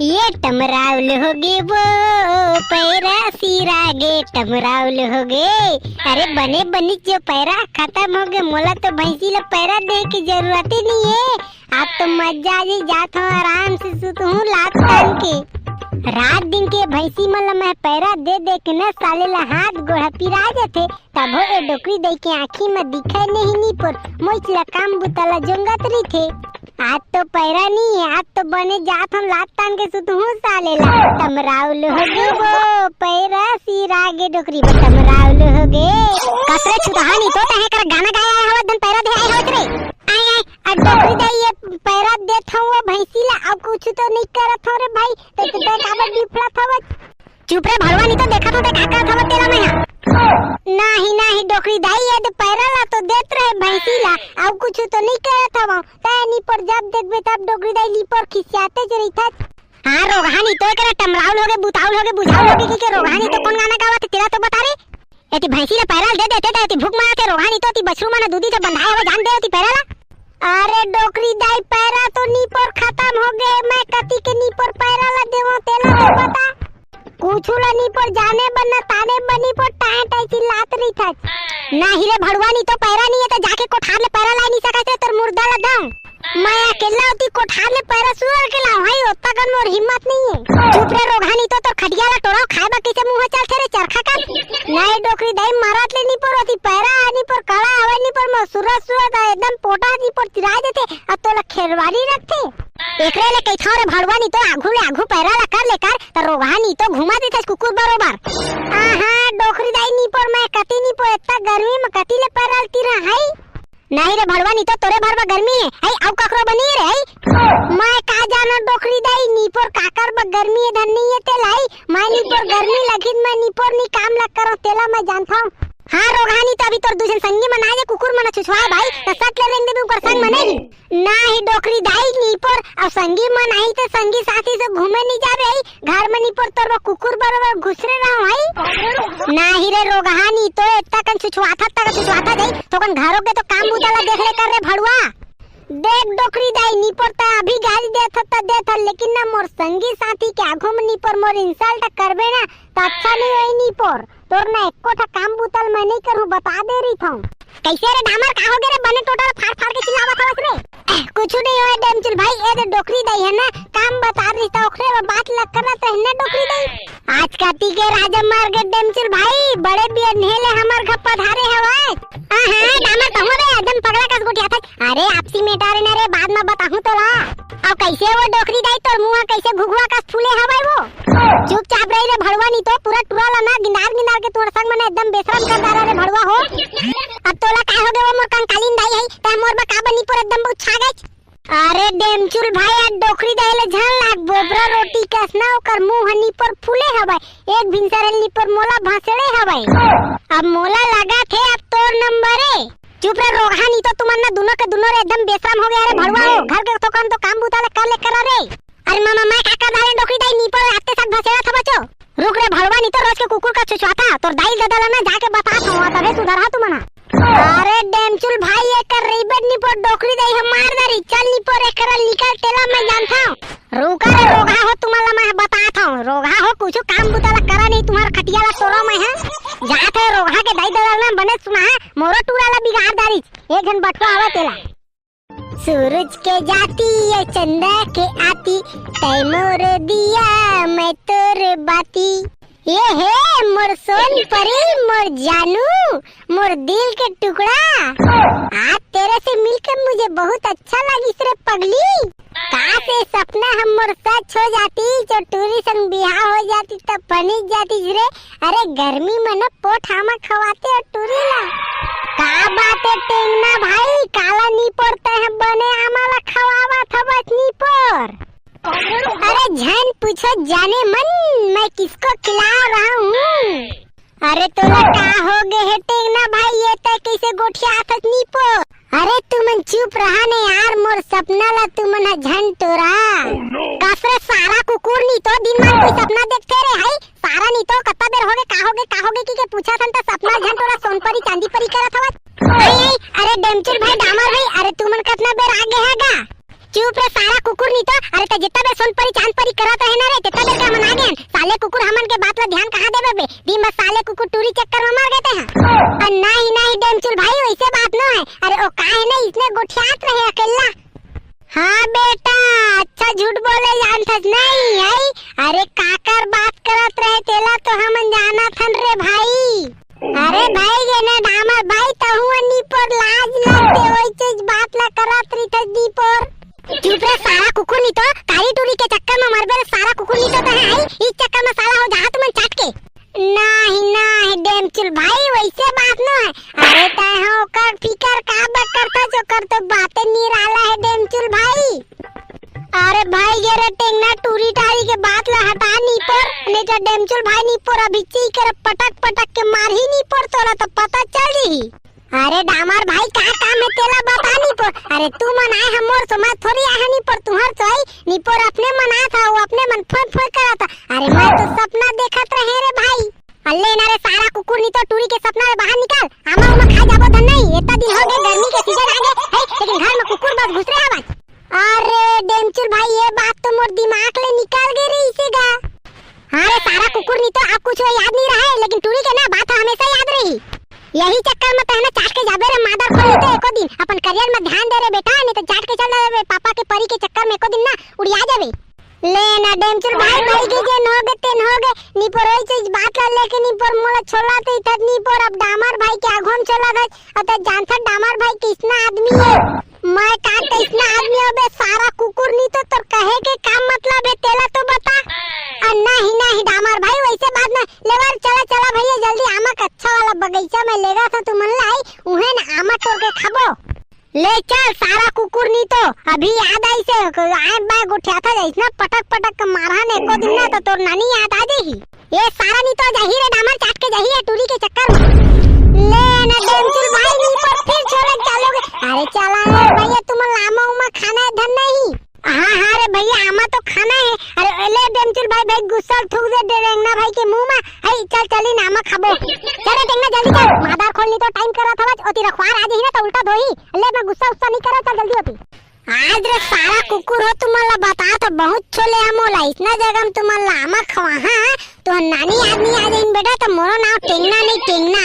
ये टमराउल हो गे वो पैरा सिरा गे टमराउल हो गे। अरे बने बनी जो पैरा खत्म हो गए, मोला तो भैंसी ला पैरा दे की जरूरत ही नहीं है। आप तो मजा जी जात हो, आराम से सुत हूँ लात तान के। रात दिन के भैंसी मन ला मैं पैरा दे दे के न साले ला हाथ गोड़ा पिरा जाते, तब हो ए डोकरी दे के आँखी में दिखाई नहीं पर मोच ला काम बुतला जोंगत रही थे। आज तो पैरा नहीं है, आज तो बने जात हम लात तान के सुत हूँ साले ला। टमराउल हो गे वो पैरा सिरा गे डोकरी में टमराउल हो गे। कसरे छुतहा नहीं तो तहे कर गाना गाया हवा धन पैरा दे आए होत रे। आय आय आ डोकरी दे ये पैरा देत हूँ भैंसी ला, अब कुछ तो नहीं करत हो रे भाई। तो काबर बिफड़ा थवा, चुप रे भड़वा नहीं तो देखा तो देखा का थवा तेरा मैं नहीं डोकरी दाई है तो पैरा ला तो देत रहे भैंसी ला, अब कुछ तो नहीं करत हवा। तैनी पर जब देखबे तब डोकरी दाई ली पर खिसियाते ज रही था। हां रोगानी तो करे टमराउल हो गे बुताउल हो गे बुझाउल हो गे के रोगानी तो कौन गाना गावत तेरा तो बता रे। एती भैंसी ला पैरा दे देते एती भूख मारत है रोगानी तो ती बछरू माने दूधी से बंधाए हुए जान दे एती पैरा ला। अरे डोकरी दाई पैरा तो नी पर खत्म हो गए, मैं कति के नी पर पैरा ला देवो तेला तो बता। कुछ ला नी पर जाने बनना ताने बनी पर टाए टाए चिल्लात रही था। नहीं रे भड़वा नहीं तो पैरा नहीं है तो जाके कोठार ले पैरा ला नहीं सकते तोर मुर्दा ला दम। मैं अकेला होती कोठार ले पैरा सुअर के लाऊं भाई, ओत्ता गन मोर हिम्मत नहीं है। चुप रे रोगानी तो तोर खटिया ला टोरा खाएबा कैसे मुंह चल थे रे चरखा का। नहीं डोकरी दाई मारत ले नी पर होती पैरा आनी पर कड़ा हवे नी पर मसुरा सुअर एकदम पोटा नी पर तिरा देते अब तो ला खेरवारी रखते। एकरे ले कई थारे भड़वा नहीं तो आघू ले आघू पैरा ला कर लेकर त रोगानी तो घुमा देते कुकुर बरोबर। आहा डोकरी दाई नी पर मैं कति नी पर इतना गर्मी में कति ले पैरा तीरा है। नहीं रे भड़वा नहीं तो तोरे भरवा गर्मी है आई आउ ककरो बनी रे आई। मैं का जाना डोकरी दाई नी पर काकर ब गर्मी है धन नहीं है ते लाई। मैं नी पर गर्मी लगी मैं नी पर नी काम लग करो तेला मैं जानता हूं। हां रोगानी तो अभी तोर दूसरे संगी मना जे कुकुर मना छुछवाए भाई तो सट ले रेंग दे ऊपर संग मनेगी नहीं डोकरी दाई नी पर अब संगी मन आई तो संगी साथी से घूमे नहीं जाबे आई घर में नी पर तोर कुकुर बरोबर घुसरे रहो आई। नहीं रे रोगानी तो इतना कन छुछवाता जाई तो कन घरों के तो काम बुताला देख ले कर रे भड़वा। देख डोकरी दाई नी पर ता अभी गाली देत लेकिन ना मोर संगी साथी के आगो में नी पर मोर इंसल्ट करबे ना तो अच्छा नहीं होई नी पर तोर ना एको ठा काम बुतल मैं नहीं करूं बता दे रही था। कैसे रे डामर का हो गे रे बने टोटल फाड़ के चिल्लावत हवस रे। कुछ नहीं होए डेमचुल भाई ए तो डोकरी दाई है ना काम बता रही था ओखरे में बात लग करना तो है ना डोकरी दाई। आज काती के राजा मार के डेमचुल भाई बड़े बिया नेले हमर घर पधारे हवाए। हां डामर तो हो रे एकदम पगला कस गोटिया था। अरे आपसी मेटारे ना रे बाद में बताऊं तो ला। अब कैसे वो डोकरी दाई तोर मुंह कैसे घुघुआ कस फूले हवाए वो। चुपचाप रही रे भड़वा नहीं तो पूरा टुरा ला ना गिनार के तोर संग मने एकदम बेशरम कर डाला रे भड़वा हो। अब तोला का हो गए वो मोर कंकालीन दाई है त मोर बा का बनी पर एकदम छा गई। अरे डेमचुल भाई आ डोकरी दाई ले झन लाग बोबरा रोटी कसना ओकर मुंह हनी पर फूले हवाए एक भिनसरली पर मोला भासड़े हवाए। अब मोला लगा थे अब तोर नंबर है। चुप रे रोगानी तो तुमन्ना दोनों के दोनों रे एकदम बेशरम हो गया रे भड़वा हो। घर के तो काम बुताले कर ले करा रे। अरे मामा मैं का कर डाले डोकरी दाई नी पर आते साथ भासड़ा था बच्चो। रुक रे भड़वा नहीं तो रोज के कुकुर का छुछवाता तोर दाई ददला ना जाके बता था तबे सुधरा तू मना। अरे डेमचुल भाई ये कर रही बड नी पर डोकरी दाई हम मार दरी चल नी पर एकरा निकाल तेला मैं जानता हूं। रुका रे रोगा हो तुम्हारा मैं बताता हूं। रोगा हो कुछ काम बुताला करा नहीं तुम्हारा खटिया ला तोरो मैं है जाते रोगा के दाई ददला ना बने सुना मोरो टूरा ला बिगाड़ दारी एक घन बटवा आवे तेला। सूरज के जाती है चंदा के आती तै मोर दिया मैं तोर बाती। ये है मोर सोन परी मोर जानू मोर दिल के टुकड़ा। आज तेरे से मिलकर मुझे बहुत अच्छा लगी रे पगली। काश ये सपना हम मोर सच हो जाती जो टूरी संग बिहार हो जाती तब पनीत जाती रे। अरे गर्मी में न पोट हम खवाते और टूरी ला का बात है टेंगना भाई काला नी पड़ता है बने हमारा खवावा था बस नी पर। अरे झन पूछो जाने मन मैं किसको खिला रहा हूँ। अरे तोला का हो गए है टेंगना भाई ये तय कैसे गोठिया आथत नी पो। अरे तुमन चुप रहा ने यार मोर सपना ला तुमन झन तोरा। कसरे सारा कुकुर नी तो दिन में कोई सपना देखते रे हाई सारा नी तो कत्ता देर हो गए की के पूछा थन त सपना झन तोरा सोनपरी चांदी परी करत हवत। अरे डेमचुल भाई डामर भाई अरे तुमन कितना बेर आगे हैगा चुप रे सारा कुकुर नहीं तो। अरे त जितना बे सोनपरी चांदपरी करत रहे ना रे तितना बेर का मन आ गया। साले कुकुर हमन के बात ला ध्यान कहां देबे बे। दी मत साले कुकुर टूरी चक्कर में मर गए हैं। नहीं नहीं डेमचुल भाई वैसे बात न है। अरे ओ का है ना इसने गोठियात रहे अकेला। हाँ बेटा अच्छा झूठ बोले जानथस नहीं है। अरे काकर बात करत रहे तेला तो हमन जाना थन रे भाई। अरे भाई ये ना डामर भाई तहु नी पर लाज लगते होई चीज बात ला करत रही थस दी पर। चुप रे सारा कुकुर नहीं तो। काली टूरी के चक्कर में मरबे रे सारा कुकुर नहीं तो है आई। इस चक्कर में साला हो जा तुमन चाट के। नहीं नहीं डेमचुल भाई वैसे बात न है। अरे तय हो कर फिकर का बक करता जो कर तो बातें निराला है डेमचुल भाई। अरे भाई ये रे टेंगना टूरी टारी के बात ला हटा नी पर नहीं तो डेमचुल भाई नी पर अभी ची कर पटक पटक के मार ही नी पर तोरा तो पता चल ही। अरे डामर भाई का काम है तेला बता नी पर। अरे तू मन आए हमर तो मैं थोड़ी आया नी पर तुहर चोई नी पर अपने मन आया था वो अपने मन फोन फोन करा था। अरे मैं तो सपना देखत रहे रे भाई। अल्ले ना रे सारा कुकुर नी तो टूरी के सपना में बाहर निकाल। आमा उमा खा जाबो धन नहीं इतना दिन हो गए गर्मी के सीजन आ गए है लेकिन घर में कुकुर बस घुस रहे हैं। अरे डेमचुल भाई ये बात तो मोर दिमाग ले निकाल गई रे इसेगा। हाँ रे सारा कुकुर नहीं तो अब कुछ याद नहीं रहा है लेकिन टूरी के ना बात हमेशा याद रही। यही चक्कर में तहना चाट के जाबे रे मादर खोली तो एको दिन अपन करियर में ध्यान दे रे बेटा नहीं तो चाट के चल रे पापा के परी के चक्कर में एको दिन ना उड़िया जाबे। ले ना डेमचुल भाई भाई के जे हो गए तेन हो गए नी पर ओई चीज बात ला लेके नी पर मोला छोड़ा ते इधर नी पर अब डामर भाई के आगोम चला गए। अत जानथा डामर भाई किसना आदमी है मैं का किसना आदमी हो बे सारा कुकुर नी तो तोर कहे के काम मतलब है तेला तो बता। नहीं नहीं डामर भाई वैसे बात ना लेवर चला चला भैया जल्दी आमा का अच्छा वाला बगीचा में लेगा था तू मन लाई उहे ना आमा तोड़ के खाबो। ले चल सारा कुकुर नी तो अभी याद आई से आए बा गुठिया था जैसना पटक पटक के मारा ने एको दिन ना तो तोर नानी याद आ जाही। ये सारा नी तो जाही रे डामर चाट के जाही है टूरी के चक्कर में। ले ना डेमचुल भाई नी पर फिर छोड़े चलोगे। अरे चला रे भैया तुम लामा उमा खाना है धन नहीं। हाँ हाँ रे भैया आमा तो खाना है। अरे ले डेमचुल भाई भाई गुस्सा थूक दे डेंगना भाई के मुंह में। हाय चल चली नामा खाबो। चल डेंगना जल्दी चल मादर खोलनी तो टाइम करा था ओती रखवार आ जही ना तो उल्टा धोही। ले मैं गुस्सा उस्सा नहीं करा चल जल्दी होती। आज रे सारा कुकुर हो तुम्हारा बता तो बहुत छोले हमोला इतना जगह तुम लामा खवा। हाँ तो नानी आदमी आ जाइन बेटा तो मोरो नाम टेंगना नहीं टेंगना।